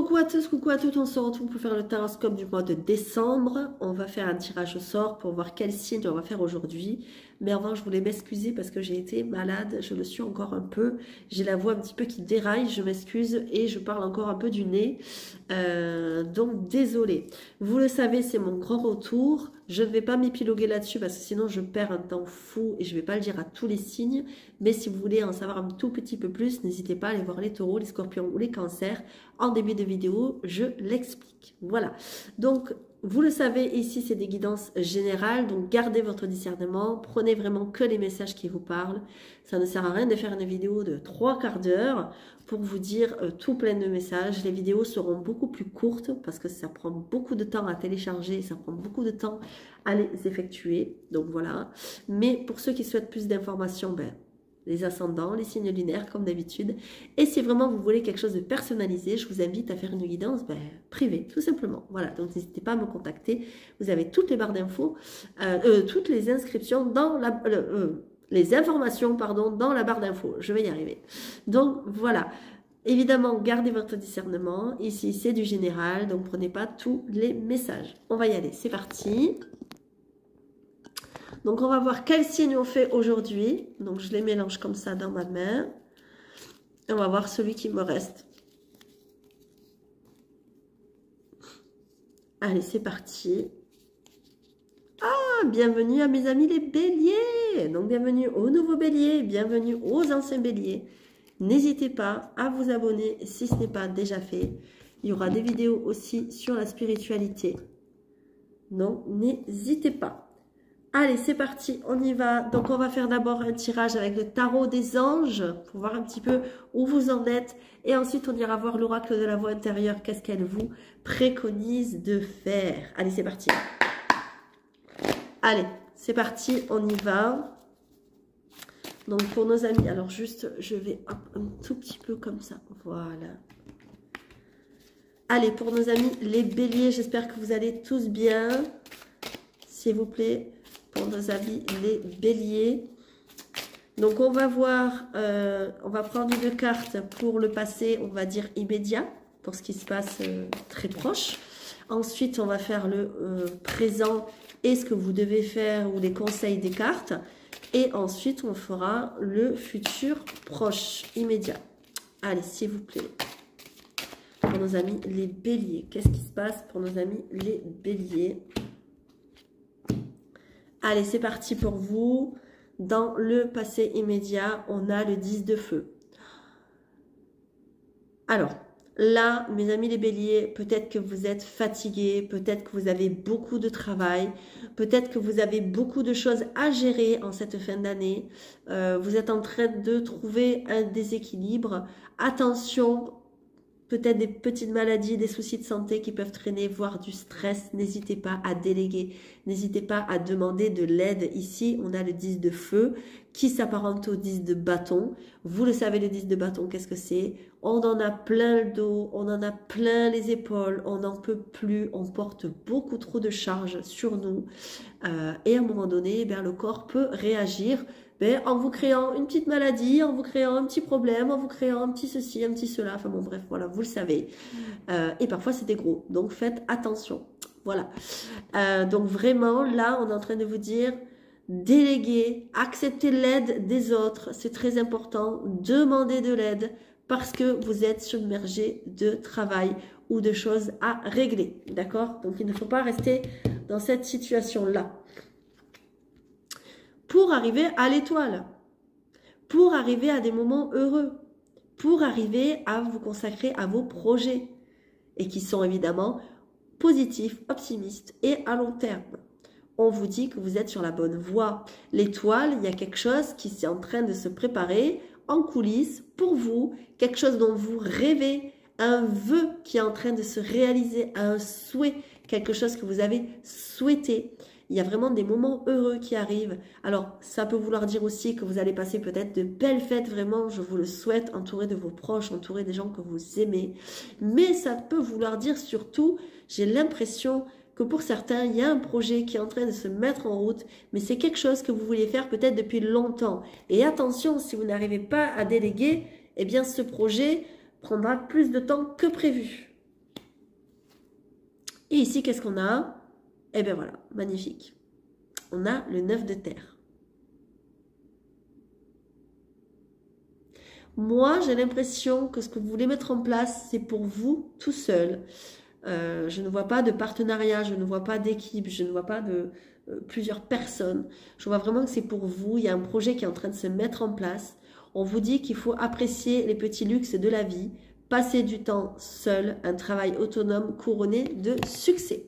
Coucou à tous, coucou à toutes, on se retrouve pour faire le taroscope du mois de décembre. On va faire un tirage au sort pour voir quel signe on va faire aujourd'hui. Mais avant, je voulais m'excuser parce que j'ai été malade, je le suis encore un peu. J'ai la voix un petit peu qui déraille, je m'excuse et je parle encore un peu du nez. Donc désolée. Vous le savez, c'est mon grand retour. Je ne vais pas m'épiloguer là-dessus parce que sinon je perds un temps fou et je ne vais pas le dire à tous les signes. Mais si vous voulez en savoir un tout petit peu plus, n'hésitez pas à aller voir les taureaux, les scorpions ou les cancers. En début de vidéo, je l'explique. Voilà. Donc, vous le savez, ici, c'est des guidances générales. Donc, gardez votre discernement. Prenez vraiment que les messages qui vous parlent. Ça ne sert à rien de faire une vidéo de 3/4 d'heure pour vous dire tout plein de messages. Les vidéos seront beaucoup plus courtes parce que ça prend beaucoup de temps à télécharger. Ça prend beaucoup de temps à les effectuer. Donc, voilà. Mais pour ceux qui souhaitent plus d'informations, les ascendants, les signes lunaires comme d'habitude. Et si vraiment vous voulez quelque chose de personnalisé, je vous invite à faire une guidance privée, tout simplement. Voilà, donc n'hésitez pas à me contacter. Vous avez toutes les barres d'infos, toutes les inscriptions dans les informations, pardon, dans la barre d'infos. Je vais y arriver. Donc voilà. Évidemment, gardez votre discernement. Ici, c'est du général, donc prenez pas tous les messages. On va y aller, c'est parti. Donc, on va voir quel signe on fait aujourd'hui. Donc, je les mélange comme ça dans ma main. Et on va voir celui qui me reste. Allez, c'est parti. Ah, bienvenue à mes amis les béliers. Donc, bienvenue aux nouveaux béliers. Bienvenue aux anciens béliers. N'hésitez pas à vous abonner si ce n'est pas déjà fait. Il y aura des vidéos aussi sur la spiritualité. Donc, n'hésitez pas. Allez, c'est parti, on y va. Donc, on va faire d'abord un tirage avec le tarot des anges pour voir un petit peu où vous en êtes. Et ensuite, on ira voir l'oracle de la voix intérieure. Qu'est-ce qu'elle vous préconise de faire? Allez, c'est parti. Allez, c'est parti, on y va. Donc, pour nos amis, alors juste, je vais un tout petit peu comme ça. Voilà. Allez, pour nos amis, les béliers, j'espère que vous allez tous bien. S'il vous plaît. Pour nos amis les béliers. Donc on va voir, on va prendre une carte pour le passé, on va dire immédiat, pour ce qui se passe très proche. Ensuite on va faire le présent et ce que vous devez faire ou les conseils des cartes. Et ensuite on fera le futur proche, immédiat. Allez, s'il vous plaît. Pour nos amis les béliers, qu'est-ce qui se passe pour nos amis les béliers? Allez, c'est parti pour vous. Dans le passé immédiat, on a le 10 de feu. Alors, là, mes amis les béliers, peut-être que vous êtes fatigués, peut-être que vous avez beaucoup de travail, peut-être que vous avez beaucoup de choses à gérer en cette fin d'année. Vous êtes en train de trouver un déséquilibre. Attention, peut-être des petites maladies, des soucis de santé qui peuvent traîner, voire du stress. N'hésitez pas à déléguer. N'hésitez pas à demander de l'aide. Ici, on a le 10 de feu qui s'apparente au 10 de bâton. Vous le savez, le 10 de bâton, qu'est-ce que c'est? On en a plein le dos, on en a plein les épaules, on n'en peut plus, on porte beaucoup trop de charges sur nous. Et à un moment donné, le corps peut réagir en vous créant une petite maladie, en vous créant un petit problème, en vous créant un petit ceci, un petit cela. Enfin bon, bref, voilà, vous le savez. Et parfois, c'est des gros. Donc, faites attention. Voilà. Donc, vraiment, là, on est en train de vous dire, déléguer, accepter l'aide des autres. C'est très important. Demandez de l'aide parce que vous êtes submergé de travail ou de choses à régler. D'accord? Donc, il ne faut pas rester dans cette situation-là. Pour arriver à l'étoile, pour arriver à des moments heureux, pour arriver à vous consacrer à vos projets et qui sont évidemment positifs, optimistes et à long terme. On vous dit que vous êtes sur la bonne voie. L'étoile, il y a quelque chose qui est en train de se préparer en coulisses pour vous, quelque chose dont vous rêvez, un vœu qui est en train de se réaliser, un souhait, quelque chose que vous avez souhaité. Il y a vraiment des moments heureux qui arrivent. Alors, ça peut vouloir dire aussi que vous allez passer peut-être de belles fêtes, vraiment, je vous le souhaite, entouré de vos proches, entouré des gens que vous aimez. Mais ça peut vouloir dire surtout, j'ai l'impression que pour certains, il y a un projet qui est en train de se mettre en route, mais c'est quelque chose que vous vouliez faire peut-être depuis longtemps. Et attention, si vous n'arrivez pas à déléguer, eh bien ce projet prendra plus de temps que prévu. Et ici, qu'est-ce qu'on a? Eh bien voilà, magnifique. On a le 9 de terre. Moi, j'ai l'impression que ce que vous voulez mettre en place, c'est pour vous tout seul. Je ne vois pas de partenariat, je ne vois pas d'équipe, je ne vois pas de plusieurs personnes. Je vois vraiment que c'est pour vous. Il y a un projet qui est en train de se mettre en place. On vous dit qu'il faut apprécier les petits luxes de la vie, passer du temps seul, un travail autonome couronné de succès.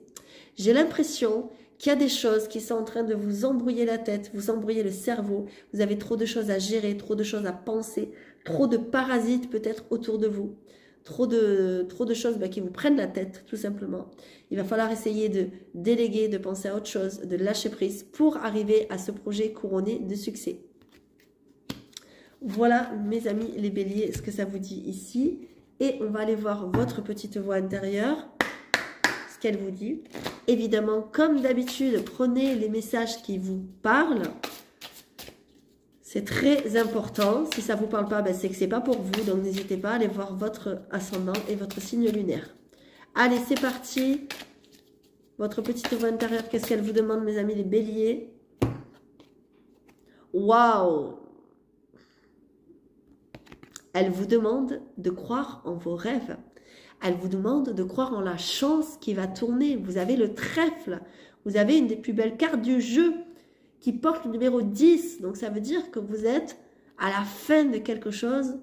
J'ai l'impression qu'il y a des choses qui sont en train de vous embrouiller la tête, vous embrouiller le cerveau. Vous avez trop de choses à gérer, trop de choses à penser, trop de parasites peut-être autour de vous. Trop de choses qui vous prennent la tête, tout simplement. Il va falloir essayer de déléguer, de penser à autre chose, de lâcher prise pour arriver à ce projet couronné de succès. Voilà, mes amis les béliers, ce que ça vous dit ici. Et on va aller voir votre petite voix intérieure, ce qu'elle vous dit. Évidemment, comme d'habitude, prenez les messages qui vous parlent. C'est très important. Si ça ne vous parle pas, c'est que ce n'est pas pour vous. Donc, n'hésitez pas à aller voir votre ascendant et votre signe lunaire. Allez, c'est parti. Votre petite voix intérieure, qu'est-ce qu'elle vous demande, mes amis les béliers? Waouh! Elle vous demande de croire en vos rêves. Elle vous demande de croire en la chance qui va tourner. Vous avez le trèfle. Vous avez une des plus belles cartes du jeu qui porte le numéro 10. Donc, ça veut dire que vous êtes à la fin de quelque chose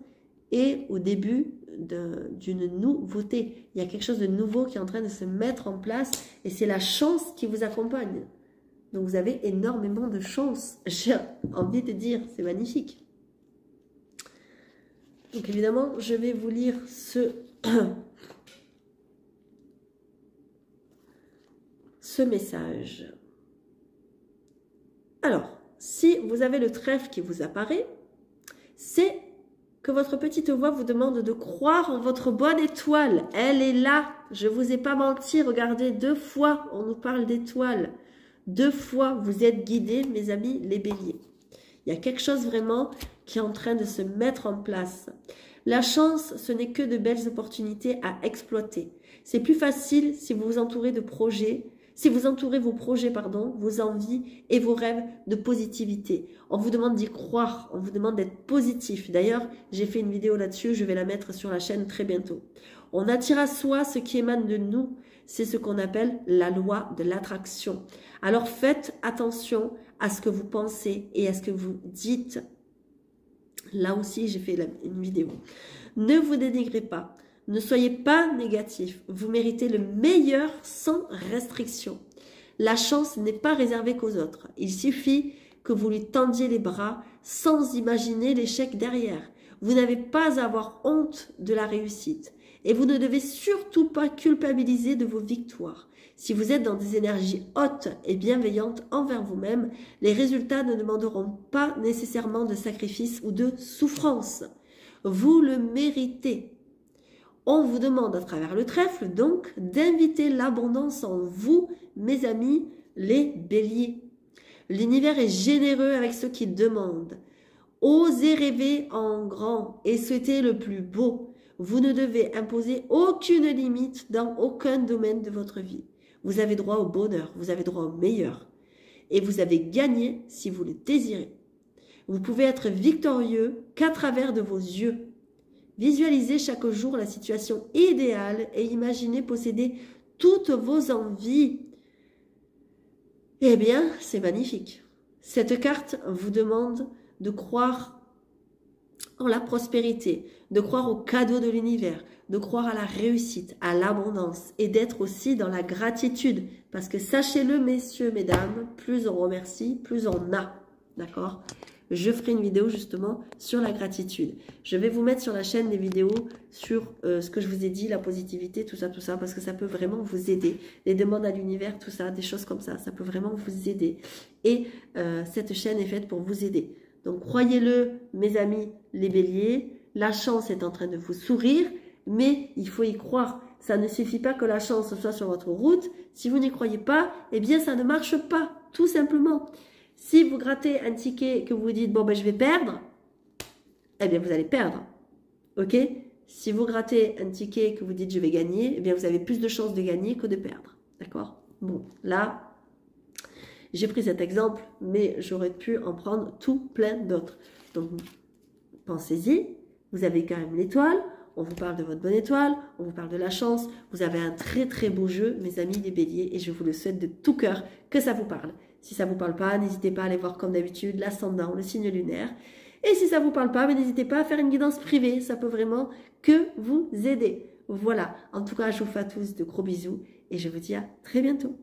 et au début d'une nouveauté. Il y a quelque chose de nouveau qui est en train de se mettre en place et c'est la chance qui vous accompagne. Donc, vous avez énormément de chance. J'ai envie de dire, c'est magnifique. Donc, évidemment, je vais vous lire ce message. Alors, si vous avez le trèfle qui vous apparaît, c'est que votre petite voix vous demande de croire en votre bonne étoile. Elle est là. Je ne vous ai pas menti. Regardez, 2 fois, on nous parle d'étoile. 2 fois, vous êtes guidés, mes amis, les béliers. Il y a quelque chose vraiment qui est en train de se mettre en place. La chance, ce n'est que de belles opportunités à exploiter. C'est plus facile si vous vous entourez de projets. Si vous entourez vos projets, vos envies et vos rêves de positivité. On vous demande d'y croire, on vous demande d'être positif. D'ailleurs, j'ai fait une vidéo là-dessus, je vais la mettre sur la chaîne très bientôt. On attire à soi ce qui émane de nous. C'est ce qu'on appelle la loi de l'attraction. Alors faites attention à ce que vous pensez et à ce que vous dites. Là aussi, j'ai fait une vidéo. Ne vous dénigrez pas. Ne soyez pas négatif, vous méritez le meilleur sans restriction. La chance n'est pas réservée qu'aux autres. Il suffit que vous lui tendiez les bras sans imaginer l'échec derrière. Vous n'avez pas à avoir honte de la réussite. Et vous ne devez surtout pas culpabiliser de vos victoires. Si vous êtes dans des énergies hautes et bienveillantes envers vous-même, les résultats ne demanderont pas nécessairement de sacrifice ou de souffrance. Vous le méritez. On vous demande à travers le trèfle, donc, d'inviter l'abondance en vous, mes amis, les béliers. L'univers est généreux avec ceux qui demandent. Osez rêver en grand et souhaitez le plus beau. Vous ne devez imposer aucune limite dans aucun domaine de votre vie. Vous avez droit au bonheur, vous avez droit au meilleur. Et vous avez gagné si vous le désirez. Vous pouvez être victorieux qu'à travers de vos yeux. Visualisez chaque jour la situation idéale et imaginez posséder toutes vos envies. Eh bien, c'est magnifique. Cette carte vous demande de croire en la prospérité, de croire aux cadeaux de l'univers, de croire à la réussite, à l'abondance et d'être aussi dans la gratitude. Parce que sachez-le, messieurs, mesdames, plus on remercie, plus on a. D'accord ? Je ferai une vidéo justement sur la gratitude. Je vais vous mettre sur la chaîne des vidéos sur ce que je vous ai dit, la positivité, tout ça, parce que ça peut vraiment vous aider. Les demandes à l'univers, tout ça, des choses comme ça peut vraiment vous aider. Et cette chaîne est faite pour vous aider. Donc croyez-le, mes amis, les béliers, la chance est en train de vous sourire, mais il faut y croire. Ça ne suffit pas que la chance soit sur votre route. Si vous n'y croyez pas, eh bien ça ne marche pas, tout simplement. Si vous grattez un ticket et que vous vous dites, bon, je vais perdre, eh bien, vous allez perdre. OK? Si vous grattez un ticket et que vous dites, je vais gagner, eh bien, vous avez plus de chances de gagner que de perdre. D'accord? Bon, là, j'ai pris cet exemple, mais j'aurais pu en prendre tout plein d'autres. Donc, pensez-y, vous avez quand même l'étoile, on vous parle de votre bonne étoile, on vous parle de la chance, vous avez un très très beau jeu, mes amis les béliers, et je vous le souhaite de tout cœur que ça vous parle. Si ça ne vous parle pas, n'hésitez pas à aller voir comme d'habitude l'ascendant, le signe lunaire. Et si ça ne vous parle pas, n'hésitez pas à faire une guidance privée, ça peut vraiment que vous aider. Voilà, en tout cas, je vous fais à tous de gros bisous, et je vous dis à très bientôt.